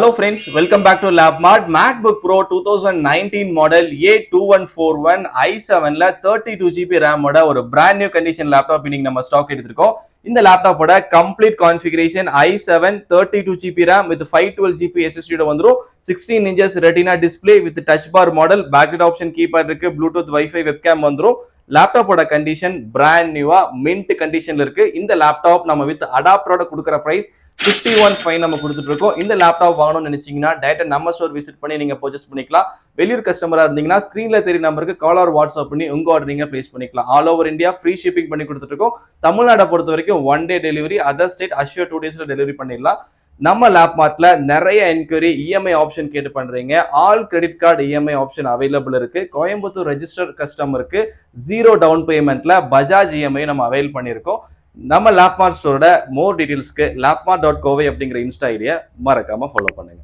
Hello friends, welcome back to LabMart. MacBook Pro 2019 model A2141 i7 ல 32GB RAM ஓட ஒரு brand new condition laptop இன்னைக்கு நம்ம stock எடுத்திருக்கோம். இந்த லேப்டாப்போட complete configuration i7 32GB RAM with 512GB SSD யோட வந்துரும். 16 inches retina display with touch bar model, backlit option keypad இருக்கு, Bluetooth Wi-Fi webcam வந்துரும். லேப்டாப்போட கண்டிஷன் பிராண்ட் நியூவா மின்ட் கண்டிஷன்ல இருக்கு. இந்த லேப்டாப் நம்ம வித் அடாப்டரோட கொடுக்குற பிரைஸ் 51.5 நம்ம கொடுத்துட்டு இருக்கோம். இந்த லேப்டாப் வாங்கணும்னு நினைச்சீங்கன்னா டைரக்டா நம்ம ஸ்டோர் விசிட் பண்ணி நீங்க பர்ச்சேஸ் பண்ணிக்கலாம். வெளியூர் கஸ்டமரா இருந்தீங்கன்னா ஸ்கிரீன்ல தெரிய நம்பருக்கு கால் ஆர் வாட்ஸ்அப் பண்ணி உங்க ஆர்டர் நீங்க பிளேஸ் பண்ணிக்கலாம். All over India free shipping பண்ணி கொடுத்துட்டு இருக்கோம். தமிழ்நாட்டை பொறுத்த வரைக்கும் 1 day delivery, other state assure 2 daysல டெலிவரி பண்ணிடலாம். நம்ம லேப்மார்ட்ல நிறைய என்கொயரி இஎம்ஐ ஆப்ஷன் கேட்டு பண்றீங்க. All credit card EMI option available இருக்கு. கோயம்புத்தூர் ரெஜிஸ்டர் கஸ்டமருக்கு 0 டவுன் பேமெண்ட்ல பஜாஜ் இஎம்ஐ நம்ம அவைல் பண்ணியிருக்கோம். நம்ம லேப்மார்ட் ஸ்டோரோட மோர் டீடைல்ஸ்க்கு lapmart.co அப்படிங்கிற இன்ஸ்டா ஐடியை மறக்காம ஃபாலோ பண்ணுங்க.